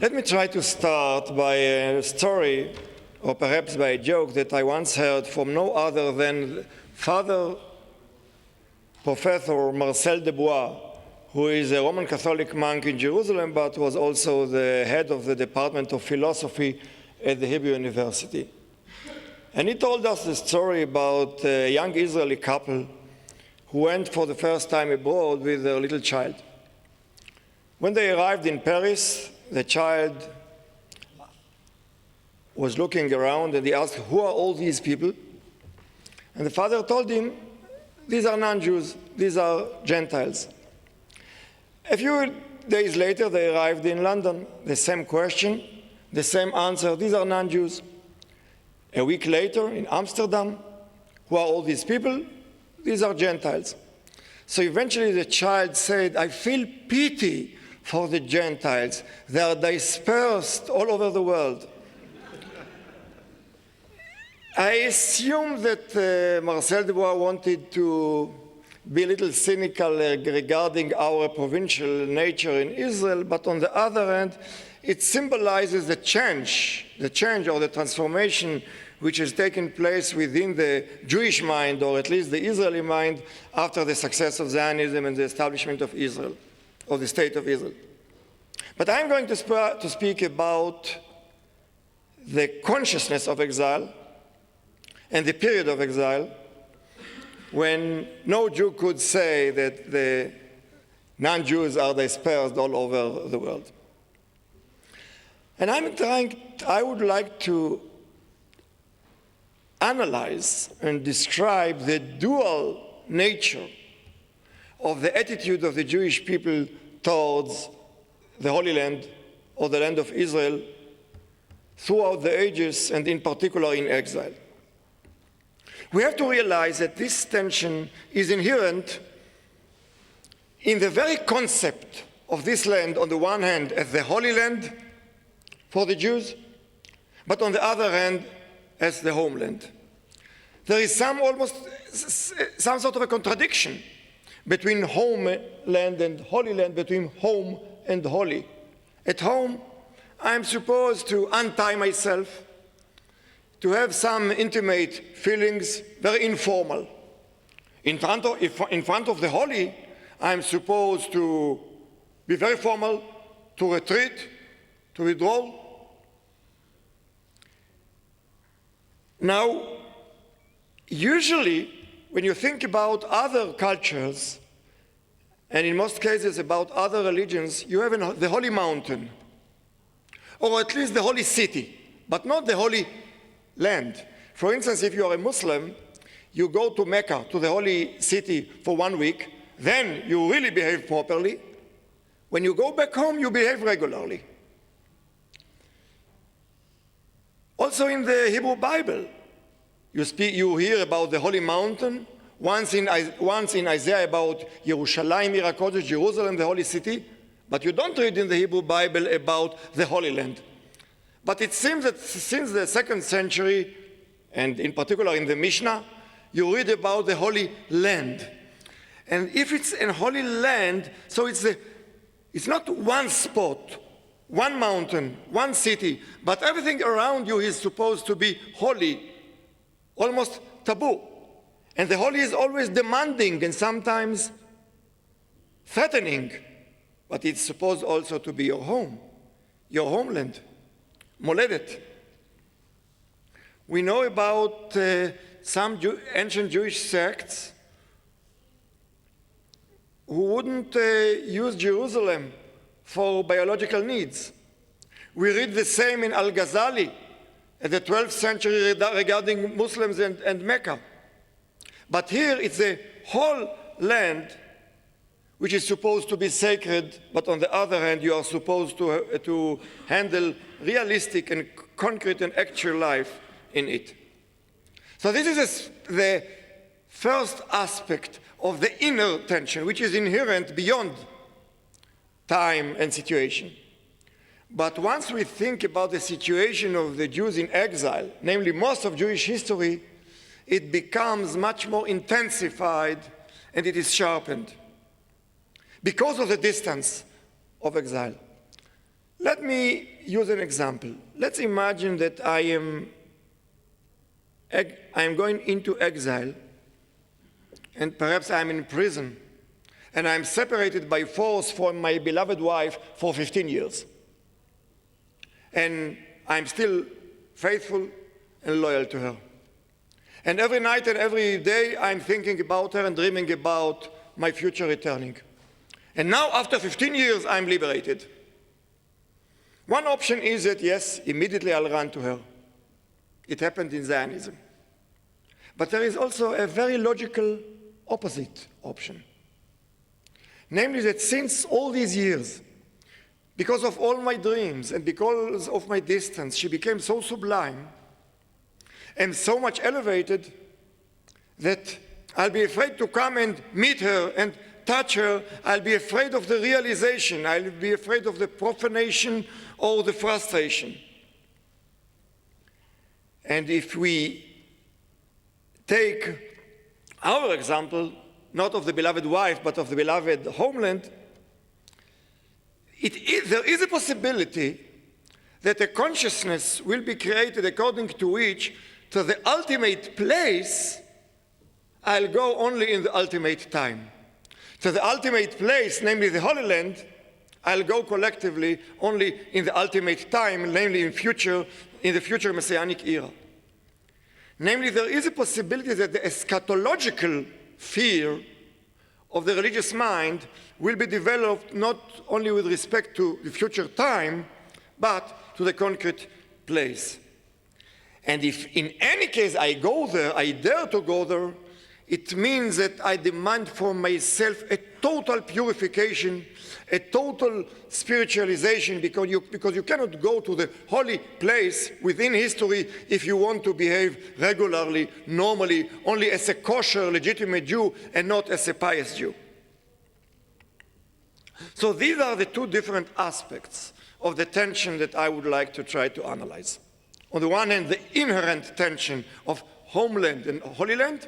Let me try to start by a story, or perhaps by a joke that I once heard from no other than Father Professor Marcel de Bois, who is a Roman Catholic monk in Jerusalem, but was also the head of the Department of Philosophy at the Hebrew University. And he told us the story about a young Israeli couple who went for the first time abroad with their little child. When they arrived in Paris, the child was looking around and he asked, "Who are all these people?" And the father told him, "These are non-Jews, these are Gentiles." A few days later, they arrived in London. The same question, the same answer, "These are non-Jews." A week later, in Amsterdam, "Who are all these people?" "These are Gentiles." So eventually the child said, "I feel pity for the Gentiles. They are dispersed all over the world." I assume that Marcel de Bois wanted to be a little cynical regarding our provincial nature in Israel, but on the other hand, it symbolizes the change or the transformation which has taken place within the Jewish mind, or at least the Israeli mind, after the success of Zionism and the establishment of Israel, of the State of Israel. But I'm going to speak about the consciousness of exile and the period of exile when no Jew could say that the non-Jews are dispersed all over the world. And I would like to analyze and describe the dual nature of the attitude of the Jewish people towards the Holy Land, or the land of Israel, throughout the ages, and in particular in exile. We have to realize that this tension is inherent in the very concept of this land, on the one hand, as the Holy Land for the Jews, but on the other hand, as the homeland. There is some sort of a contradiction between homeland and Holy Land, between home and holy. At home, I am supposed to untie myself, to have some intimate feelings, very informal. In front of the holy, I am supposed to be very formal, to retreat, to withdraw. Now, usually, when you think about other cultures, and in most cases about other religions, you have the holy mountain, or at least the holy city, but not the holy land. For instance, if you are a Muslim, you go to Mecca, to the holy city, for 1 week, then you really behave properly. When you go back home, you behave regularly. Also in the Hebrew Bible, you hear about the holy mountain, once in Isaiah about Yerushalayim, Yireh Kodesh, Jerusalem, the holy city, but you don't read in the Hebrew Bible about the Holy Land. But it seems that since the 2nd century, and in particular in the Mishnah, you read about the Holy Land. And if it's a Holy Land, so it's not one spot, one mountain, one city, but everything around you is supposed to be holy, almost taboo. And the holy is always demanding and sometimes threatening, but it's supposed also to be your home, your homeland, Moledet. We know about some ancient Jewish sects who wouldn't use Jerusalem for biological needs. We read the same in Al-Ghazali in the 12th century regarding Muslims and Mecca. But here it's the whole land which is supposed to be sacred, but on the other hand, you are supposed to handle realistic and concrete and actual life in it. So this is the first aspect of the inner tension, which is inherent beyond time and situation. But once we think about the situation of the Jews in exile, namely most of Jewish history, it becomes much more intensified and it is sharpened because of the distance of exile. Let me use an example. Let's imagine that I am going into exile, and perhaps I'm in prison, and I'm separated by force from my beloved wife for 15 years. And I'm still faithful and loyal to her. And every night and every day, I'm thinking about her and dreaming about my future returning. And now, after 15 years, I'm liberated. One option is that, yes, immediately I'll run to her. It happened in Zionism. But there is also a very logical opposite option. Namely that since all these years, because of all my dreams and because of my distance, she became so sublime and so much elevated that I'll be afraid to come and meet her and touch her. I'll be afraid of the realization. I'll be afraid of the profanation or the frustration. And if we take our example, not of the beloved wife, but of the beloved homeland, there is a possibility that a consciousness will be created according to which, to the ultimate place, I'll go only in the ultimate time. To the ultimate place, namely the Holy Land, I'll go collectively only in the ultimate time, namely in the future Messianic era. Namely, there is a possibility that the eschatological fear of the religious mind will be developed not only with respect to the future time, but to the concrete place. And if in any case I go there, I dare to go there, it means that I demand for myself a total purification, a total spiritualization, because you cannot go to the holy place within history if you want to behave regularly, normally, only as a kosher, legitimate Jew and not as a pious Jew. So these are the two different aspects of the tension that I would like to try to analyze. On the one hand, the inherent tension of homeland and Holy Land.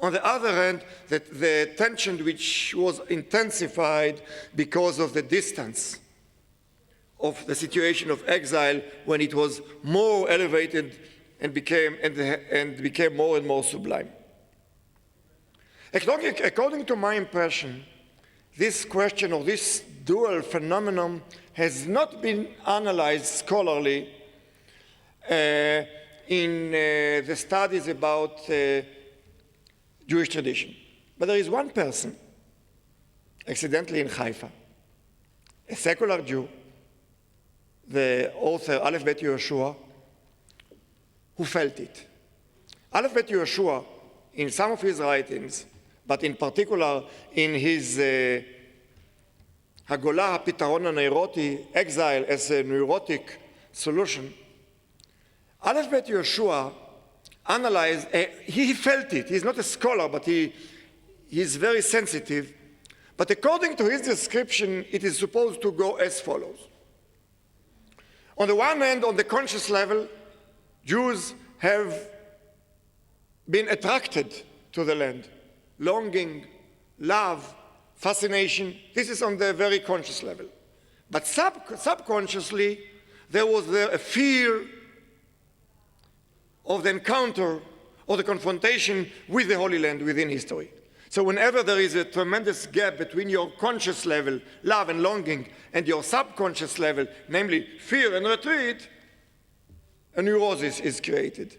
On the other hand, the tension which was intensified because of the distance of the situation of exile when it was more elevated and became more and more sublime. According to my impression, this question or this dual phenomenon has not been analyzed scholarly in the studies about Jewish tradition. But there is one person, accidentally in Haifa, a secular Jew, the author Aleph Bet Yehoshua, who felt it. Aleph Bet Yehoshua, in some of his writings, but in particular in his Hagolah HaPitaron HaNeuroti, Exile as a Neurotic Solution, Aleph Bet Yehoshua analyzed, he felt it. He's not a scholar, but he's very sensitive. But according to his description, it is supposed to go as follows. On the one hand, on the conscious level, Jews have been attracted to the land. Longing, love, fascination. This is on the very conscious level. But subconsciously, there was a fear of the encounter or the confrontation with the Holy Land within history. So whenever there is a tremendous gap between your conscious level, love and longing, and your subconscious level, namely fear and retreat, a neurosis is created.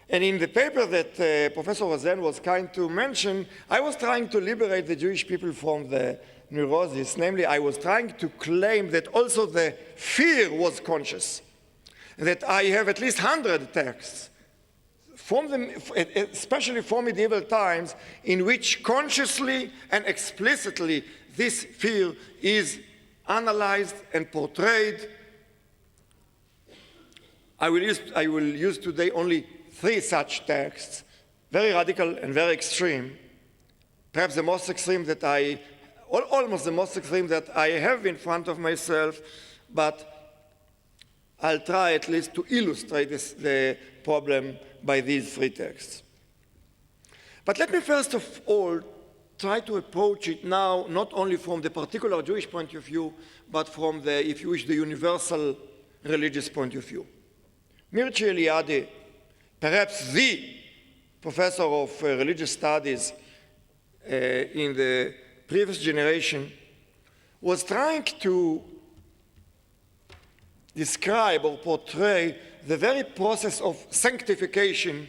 And in the paper that Professor Rosen was kind to mention, I was trying to liberate the Jewish people from the neurosis. Namely, I was trying to claim that also the fear was conscious. That I have at least 100 texts, especially from medieval times, in which consciously and explicitly this fear is analyzed and portrayed. I will use today only 3 such texts, very radical and very extreme. Perhaps the most extreme that almost the most extreme that I have in front of myself, but I'll try at least to illustrate the problem by these 3 texts. But let me first of all try to approach it now not only from the particular Jewish point of view, but from the, if you wish, the universal religious point of view. Mircea Eliade, perhaps the professor of religious studies in the previous generation, was trying to describe or portray the very process of sanctification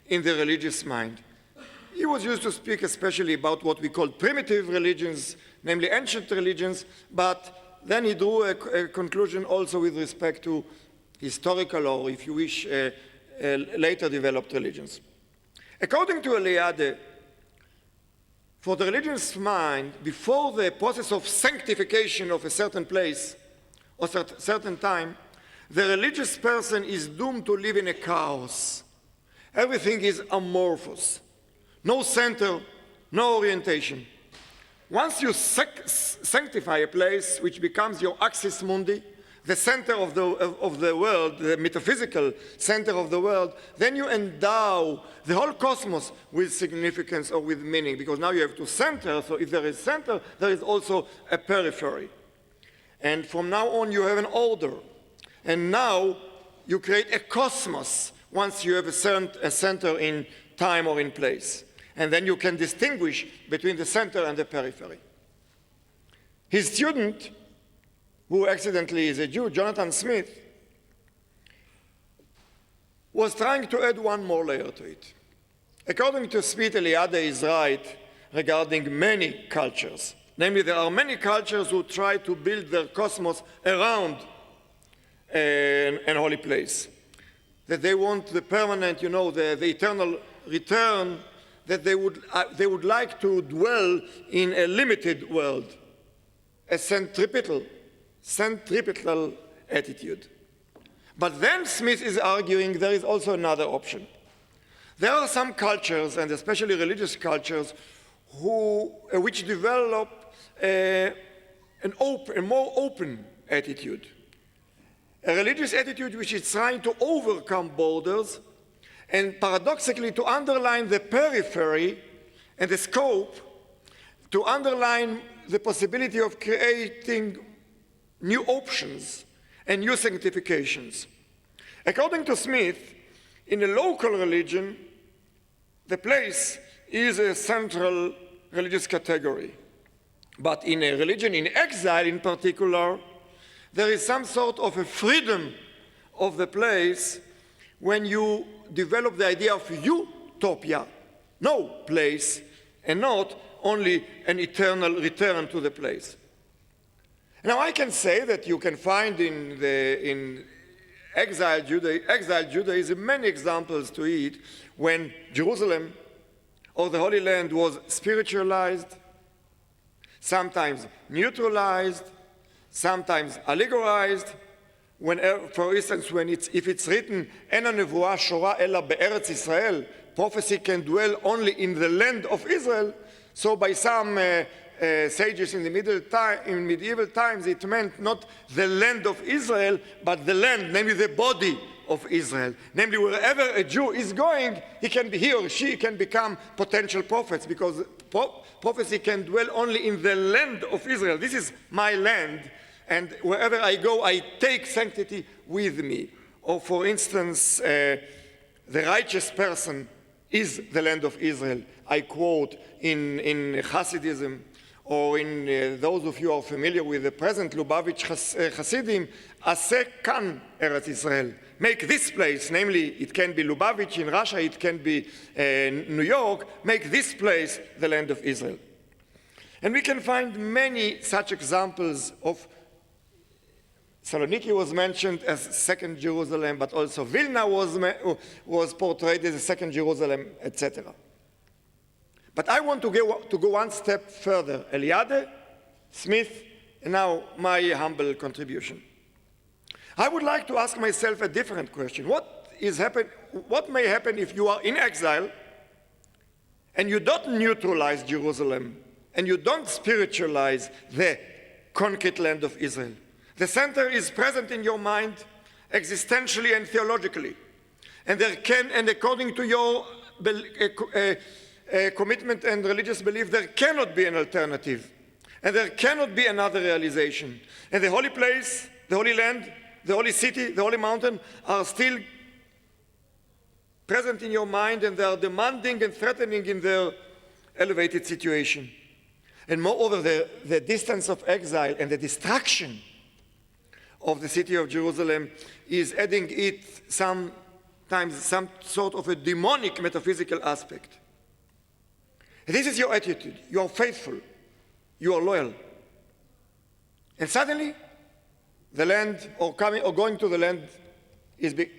in the religious mind. He was used to speak especially about what we call primitive religions, namely ancient religions, but then he drew a conclusion also with respect to historical or, if you wish, later developed religions. According to Eliade, for the religious mind, before the process of sanctification of a certain place or certain time, the religious person is doomed to live in a chaos. Everything is amorphous. No center, no orientation. Once you sanctify a place which becomes your axis mundi, the center of the world, the metaphysical center of the world, then you endow the whole cosmos with significance or with meaning, because now you have two centers, so if there is center, there is also a periphery. And from now on, you have an order. And now you create a cosmos once you have a center in time or in place. And then you can distinguish between the center and the periphery. His student, who accidentally is a Jew, Jonathan Smith, was trying to add one more layer to it. According to Smith, Eliade is right regarding many cultures. Namely, there are many cultures who try to build their cosmos around an holy place. That they want the permanent, you know, the eternal return, that they would like to dwell in a limited world, a centripetal attitude. But then Smith is arguing there is also another option. There are some cultures, and especially religious cultures, which develop a more open attitude. A religious attitude which is trying to overcome borders and paradoxically to underline the periphery and the scope, to underline the possibility of creating new options and new sanctifications. According to Smith, in a local religion, the place is a central religious category. But in a religion in exile in particular, there is some sort of a freedom of the place when you develop the idea of utopia, no place, and not only an eternal return to the place. Now I can say that you can find in exile Judaism many examples to it when Jerusalem or the Holy Land was spiritualized, sometimes neutralized, sometimes allegorized. When, for instance, if it's written, "En הנבואה שורה אלא בארץ ישראל," prophecy can dwell only in the land of Israel. So by some sages in the medieval times, it meant not the land of Israel, but the land, namely the body of Israel. Namely, wherever a Jew is going, he or she can become potential prophets, because prophecy can dwell only in the land of Israel. This is my land. And wherever I go, I take sanctity with me. Or for instance, the righteous person is the land of Israel. I quote in Hasidism, or in those of you who are familiar with the present Lubavitch Hasidim, Aseh kan Eretz Israel. Make this place, namely it can be Lubavitch in Russia, it can be New York, make this place the land of Israel. And we can find many such examples of Saloniki was mentioned as second Jerusalem, but also Vilna was portrayed as a second Jerusalem, etc. But I want to go one step further. Eliade, Smith, and now my humble contribution. I would like to ask myself a different question. What may happen if you are in exile and you don't neutralize Jerusalem and you don't spiritualize the conquered land of Israel? The center is present in your mind existentially and theologically. And according to your commitment and religious belief, there cannot be an alternative. And there cannot be another realization. And the holy place, the holy land, the holy city, the holy mountain are still present in your mind, and they are demanding and threatening in their elevated situation. And moreover, the distance of exile and the destruction of the city of Jerusalem is adding it sometimes some sort of a demonic metaphysical aspect. This is your attitude. You are faithful. You are loyal. And suddenly, the land or going to the land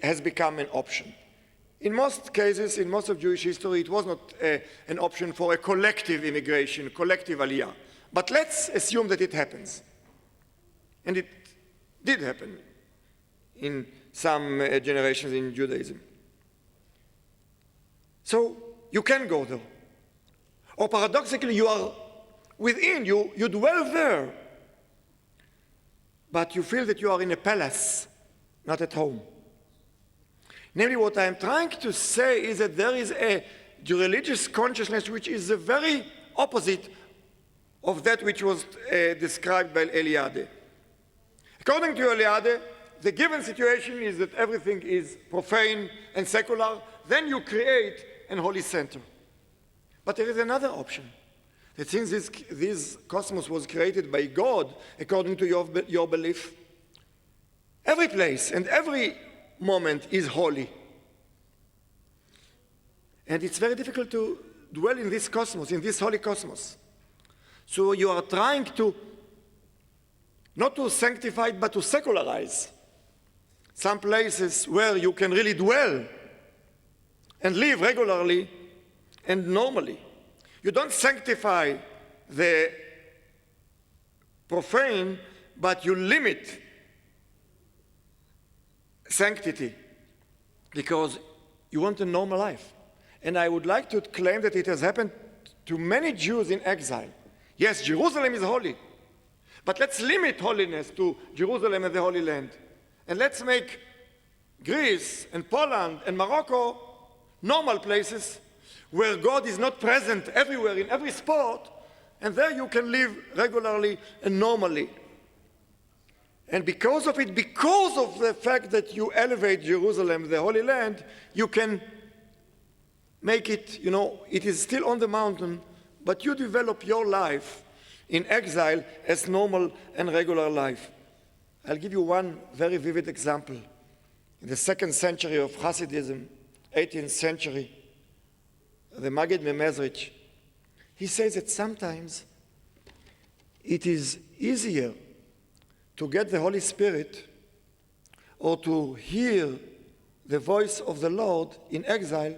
has become an option. In most cases, in most of Jewish history, it was not an option for a collective immigration, collective aliyah. But let's assume that it happens. And it did happen in some generations in Judaism. So you can go there. Or paradoxically, you are within, you dwell there. But you feel that you are in a palace, not at home. Namely, what I am trying to say is that there is a religious consciousness which is the very opposite of that which was described by Eliade. According to Eliade, the given situation is that everything is profane and secular. Then you create an holy center. But there is another option. That since this cosmos was created by God, according to your belief, every place and every moment is holy. And it's very difficult to dwell in this cosmos, in this holy cosmos. So you are trying to, not to sanctify, but to secularize some places where you can really dwell and live regularly and normally. You don't sanctify the profane, but you limit sanctity because you want a normal life. And I would like to claim that it has happened to many Jews in exile. Yes, Jerusalem is holy, but let's limit holiness to Jerusalem and the Holy Land. And let's make Greece and Poland and Morocco normal places where God is not present everywhere in every spot, and there you can live regularly and normally. And because of it, because of the fact that you elevate Jerusalem, the Holy Land, you can make it, it is still on the mountain, but you develop your life in exile as normal and regular life. I'll give you one very vivid example. In the 2nd century of Hasidism, 18th century, the Maggid Memezrich, he says that sometimes it is easier to get the Holy Spirit or to hear the voice of the Lord in exile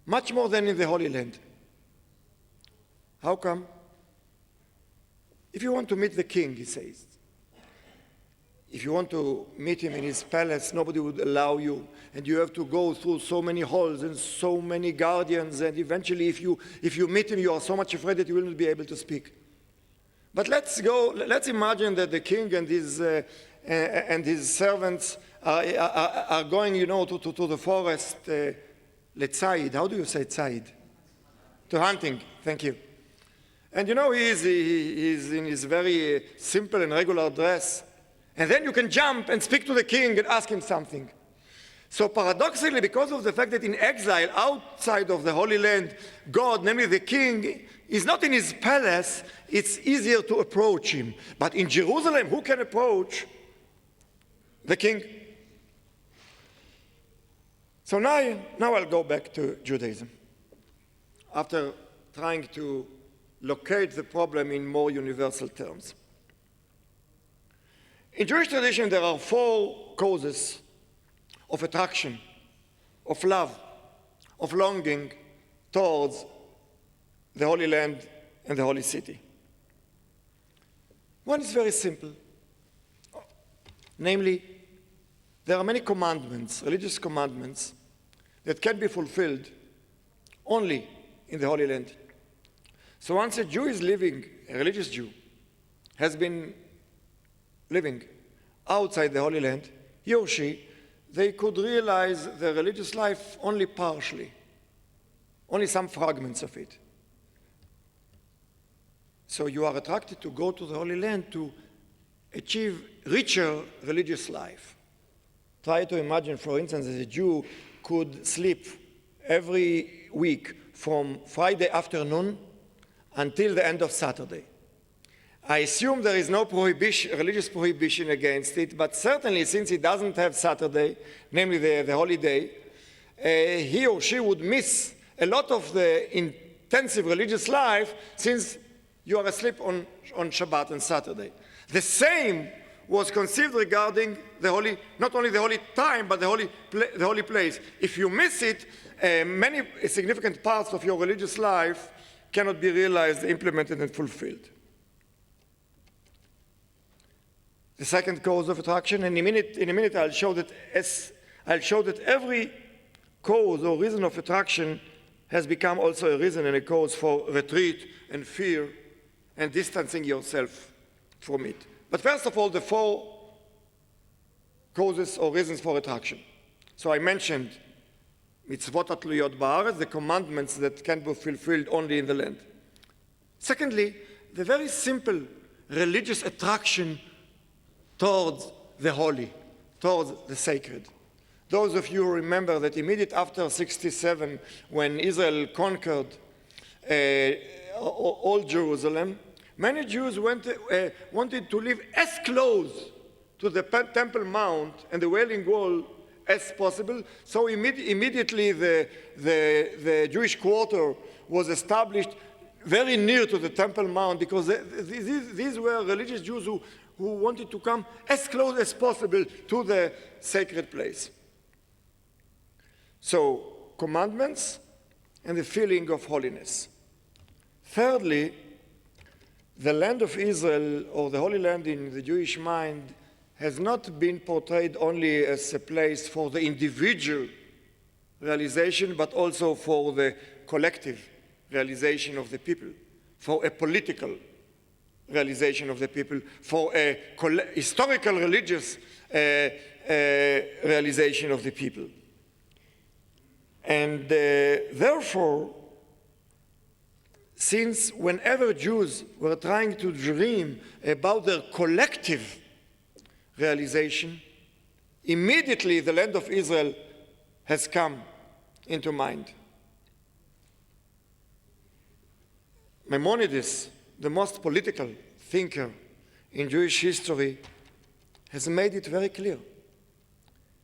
much more than in the Holy Land. How come? If you want to meet the king, he says, if you want to meet him in his palace, nobody would allow you, and you have to go through so many halls and so many guardians, and eventually if you meet him, you are so much afraid that you will not be able to speak. But let's imagine that the king and his servants are going, to the forest, letzayid. How do you say tzayid? To hunting, thank you. And he is in his very simple and regular dress. And then you can jump and speak to the king and ask him something. So paradoxically, because of the fact that in exile, outside of the Holy Land, God, namely the king, is not in his palace, it's easier to approach him. But in Jerusalem, who can approach the king? So now I'll go back to Judaism. After trying to locate the problem in more universal terms. In Jewish tradition, there are 4 causes of attraction, of love, of longing towards the Holy Land and the Holy City. One is very simple. Namely, there are many commandments, religious commandments, that can be fulfilled only in the Holy Land. So once a Jew is living, a religious Jew, has been living outside the Holy Land, he or she, they could realize their religious life only partially. only some fragments of it. So you are attracted to go to the Holy Land to achieve richer religious life. Try to imagine, for instance, that a Jew could sleep every week from Friday afternoon until the end of Saturday. I assume there is no religious prohibition against it, but certainly since he doesn't have Saturday, namely the holiday, he or she would miss a lot of the intensive religious life since you are asleep on Shabbat and Saturday. The same was conceived regarding the holy, not only the holy time, but the holy place. If you miss it, many significant parts of your religious life cannot be realized, implemented, and fulfilled. The second cause of attraction, and in a minute I'll show that every cause or reason of attraction has become also a reason and a cause for retreat and fear and distancing yourself from it. But first of all, the four causes or reasons for attraction. So I mentioned mitzvot atluyot ba'aretz, the commandments that can be fulfilled only in the land. Secondly, the very simple religious attraction towards the holy, towards the sacred. Those of you who remember that immediately after 67, when Israel conquered all Jerusalem, many Jews wanted to live as close to the Temple Mount and the Wailing Wall as possible. So immediately the Jewish quarter was established very near to the Temple Mount, because these were religious Jews who wanted to come as close as possible to the sacred place. So, commandments and the feeling of holiness. Thirdly, the land of Israel, or the Holy Land in the Jewish mind, has not been portrayed only as a place for the individual realization, but also for the collective realization of the people, for a political realization of the people, for a historical religious realization of the people. And therefore, since whenever Jews were trying to dream about their collective realization, immediately the land of Israel has come into mind. Maimonides, the most political thinker in Jewish history, has made it very clear.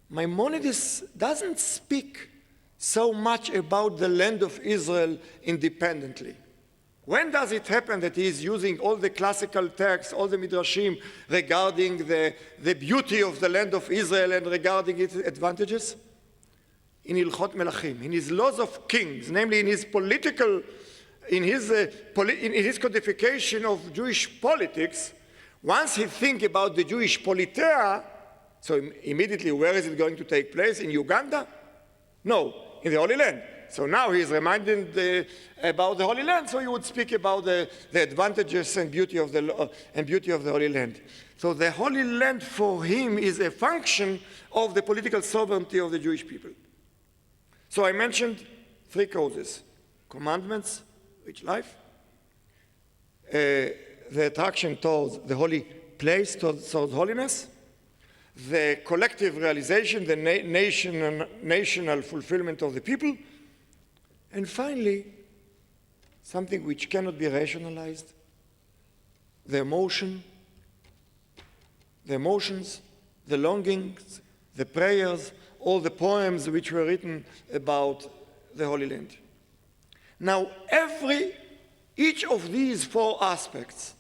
Maimonides doesn't speak so much about the land of Israel independently. When does it happen that he is using all the classical texts, all the midrashim regarding the beauty of the land of Israel and regarding its advantages? In Hilchot Melachim, in his laws of kings, namely in his political, in his codification of Jewish politics, once he thinks about the Jewish politea, so immediately where is it going to take place? In Uganda? No, in the Holy Land. So now he is reminded about the Holy Land, so he would speak about the advantages and beauty of the Holy Land. So the Holy Land for him is a function of the political sovereignty of the Jewish people. So I mentioned three causes: commandments, rich life, the attraction towards the holy place, towards holiness, the collective realization, the national fulfillment of the people, and finally, something which cannot be rationalized, the emotions, the longings, the prayers, all the poems which were written about the Holy Land. Now, each of these four aspects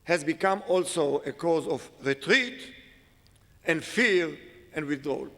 has become also a cause of retreat and fear and withdrawal.